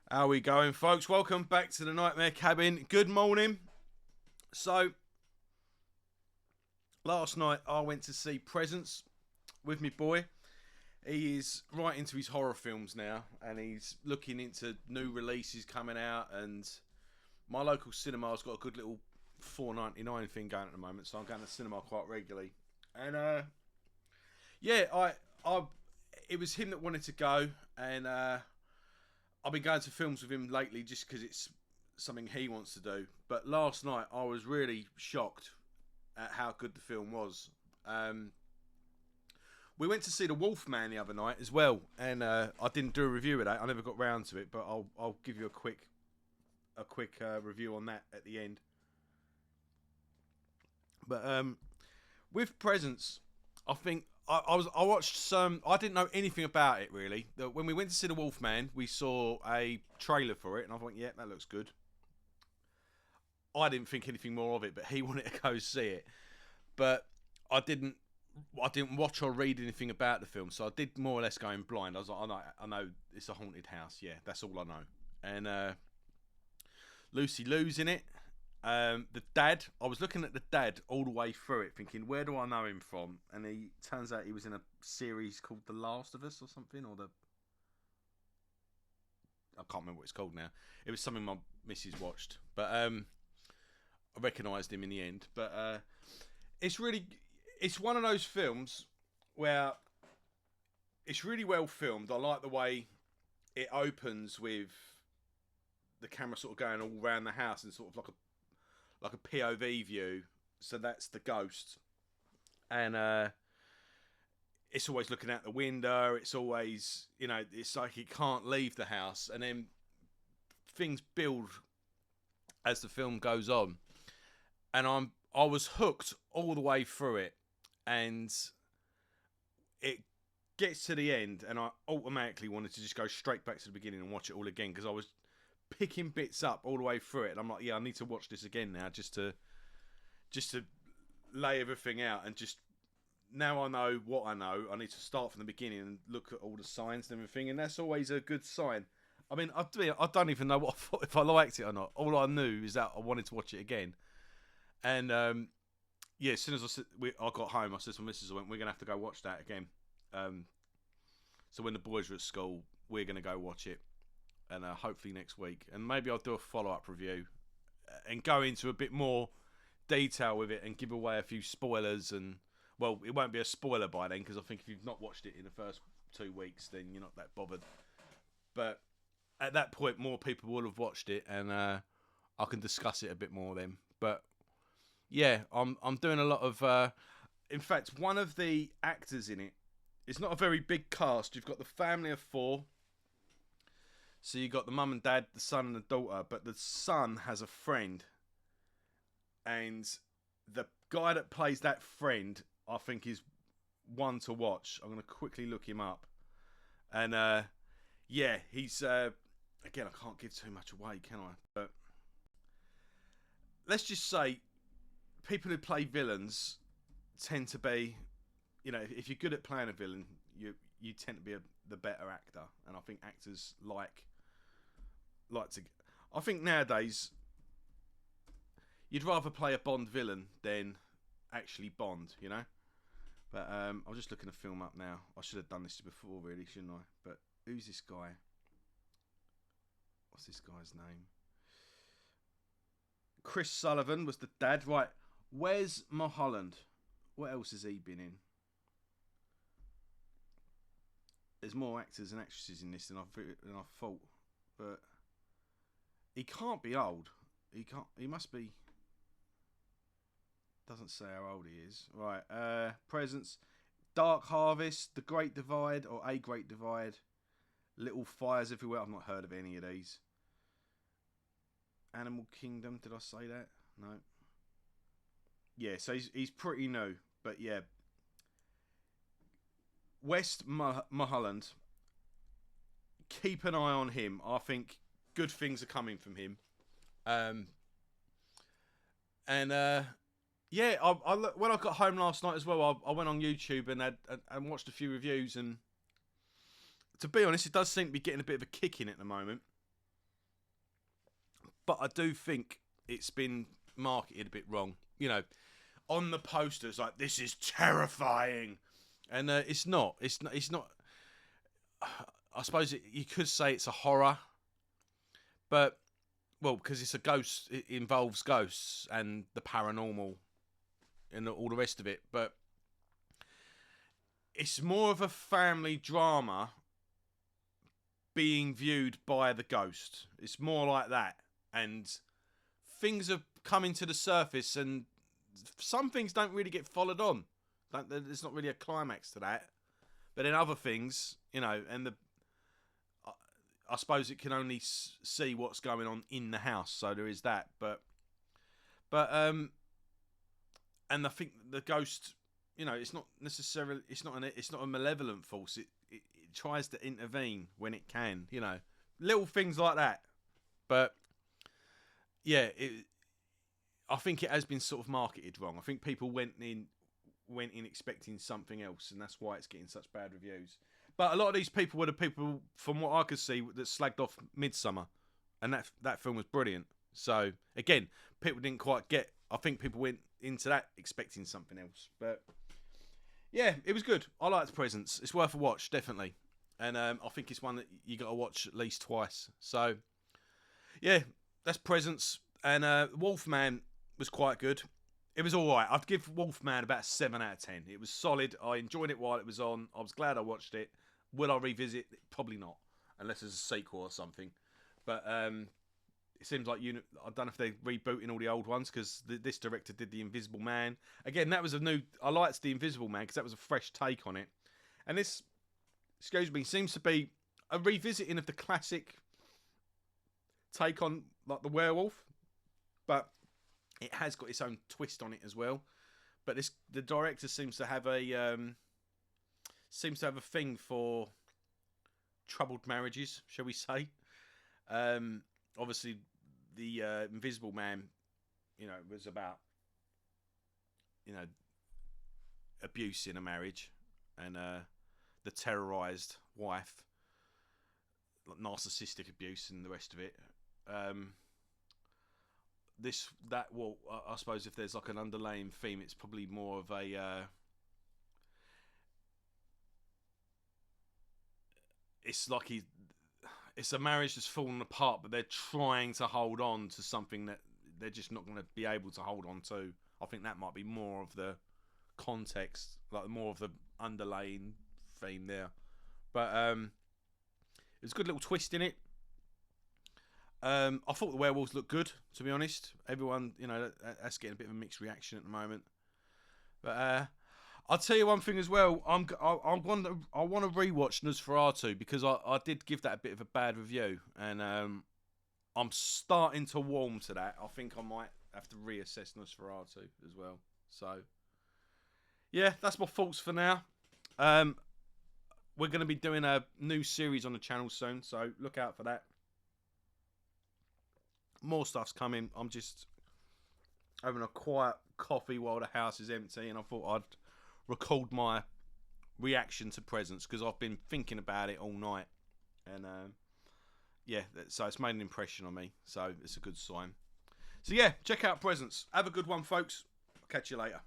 How we going, folks? Welcome back to the Nightmare Cabin. Good morning. So, last night I went to see Presence with my boy. He is right into his horror films now, and he's looking into new releases coming out. And my local cinema's got a good little $4.99 thing going at the moment, so I'm going to cinema quite regularly. And yeah, it was him that wanted to go, and I've been going to films with him lately just because it's something he wants to do. But last night I was really shocked at how good the film was. We went to see The Wolfman the other night as well, and I didn't do a review of that. I never got round to it, but I'll give you a quick review on that at the end. But with Presence, I think I watched some. I didn't know anything about it really. When we went to see The Wolfman, we saw a trailer for it, and I thought, yeah, that looks good. I didn't think anything more of it, but he wanted to go see it. But I didn't watch or read anything about the film, so I did more or less go in blind. I was like, I know it's a haunted house. Yeah, that's all I know. And Lucy Liu's in it. The dad, I was looking at the dad all the way through it, thinking, where do I know him from? And he turns out he was in a series called The Last of Us or something, I can't remember what it's called now. It was something my missus watched, but I recognised him in the end. But it's one of those films where it's really well filmed. I like the way it opens with the camera sort of going all around the house and sort of like a POV view. So that's the ghost, and it's always looking out the window. It's always, it's like it can't leave the house, and then things build as the film goes on, and I was hooked all the way through it, and it gets to the end, and I automatically wanted to just go straight back to the beginning and watch it all again, because I was picking bits up all the way through it, and I'm like, yeah, I need to watch this again now, just to lay everything out, and just now I know what I know, I need to start from the beginning and look at all the signs and everything, and that's always a good sign. I mean, I don't even know what I thought, if I liked it or not. All I knew is that I wanted to watch it again, and yeah, as soon as I got home, I said to my missus, we're going to have to go watch that again. So when the boys are at school, we're going to go watch it, and hopefully next week, and maybe I'll do a follow-up review and go into a bit more detail with it and give away a few spoilers. And well, it won't be a spoiler by then, because I think if you've not watched it in the first 2 weeks, then you're not that bothered. But at that point, more people will have watched it, and I can discuss it a bit more then. But yeah, I'm doing a lot of. In fact, one of the actors in it, it's not a very big cast. You've got the family of 4. So you got the mum and dad, the son and the daughter, but the son has a friend, and the guy that plays that friend, I think, is one to watch. I'm going to quickly look him up, and yeah, he's again, I can't give too much away, can I? But let's just say, people who play villains tend to be, if you're good at playing a villain, you tend to be the better actor, and I think actors like to. I think nowadays you'd rather play a Bond villain than actually Bond, But I'm just looking the film up now. I should have done this before, really, shouldn't I? But who's this guy? What's this guy's name? Chris Sullivan was the dad, right? Where's Mulholland? What else has he been in? There's more actors and actresses in this than I thought, but he can't be old. He must be. Doesn't say how old he is. Right. Presence, Dark Harvest, The Great Divide, or A Great Divide, Little Fires Everywhere. I've not heard of any of these. Animal Kingdom. Did I say that? No. Yeah. So he's pretty new, but yeah. West Mulholland, keep an eye on him. I think good things are coming from him. And yeah, when I got home last night as well, I went on YouTube and watched a few reviews, and to be honest, it does seem to be getting a bit of a kick in at the moment. but I do think it's been marketed a bit wrong. You know, on the posters, like, this is terrifying, and it's not. It's not. It's not. I suppose you could say it's a horror, but well, because it's a ghost, it involves ghosts and the paranormal and all the rest of it. But it's more of a family drama being viewed by the ghost. It's more like that, and things are coming to the surface, and some things don't really get followed on. There's not really a climax to that. But then other things, you know, and I suppose it can only see what's going on in the house, so there is that. But and I think the ghost, you know, it's not necessarily, it's not a malevolent force. It tries to intervene when it can, you know, little things like that. But yeah, I think it has been sort of marketed wrong. I think people went in expecting something else, and that's why it's getting such bad reviews. But a lot of these people were the people, from what I could see, that slagged off Midsummer, and that film was brilliant. So again, people didn't quite get. I think people went into that expecting something else. But yeah, it was good. I liked Presence. It's worth a watch, definitely. And I think it's one that you got to watch at least twice. So yeah, that's Presence. And Wolfman was quite good. It was all right. I'd give Wolfman about a 7 out of 10. It was solid. I enjoyed it while it was on. I was glad I watched it. Will I revisit? Probably not, unless there's a sequel or something. But it seems like I don't know if they're rebooting all the old ones, because this director did The Invisible Man. Again, that was a new. I liked The Invisible Man because that was a fresh take on it. And this, seems to be a revisiting of the classic take on like the werewolf, but it has got its own twist on it as well. But the director seems to have a thing for troubled marriages, shall we say? Obviously, the Invisible Man, you know, was about, you know, abuse in a marriage, and the terrorized wife, like narcissistic abuse and the rest of it. I suppose if there's like an underlying theme, it's probably more of a it's a marriage that's fallen apart, but they're trying to hold on to something that they're just not going to be able to hold on to. I think that might be more of the context, like more of the underlying theme there. But there's a good little twist in it. I thought the werewolves looked good, to be honest. Everyone, you know, that's getting a bit of a mixed reaction at the moment. But I'll tell you one thing as well. I want to rewatch Nosferatu, because I did give that a bit of a bad review, and I'm starting to warm to that. I think I might have to reassess Nosferatu as well. So yeah, that's my thoughts for now. We're going to be doing a new series on the channel soon, so look out for that. More stuff's coming. I'm just having a quiet coffee while the house is empty, and I thought I'd record my reaction to Presence, because I've been thinking about it all night, and yeah, so it's made an impression on me, so it's a good sign. So yeah, check out Presence. Have a good one, folks. I'll catch you later.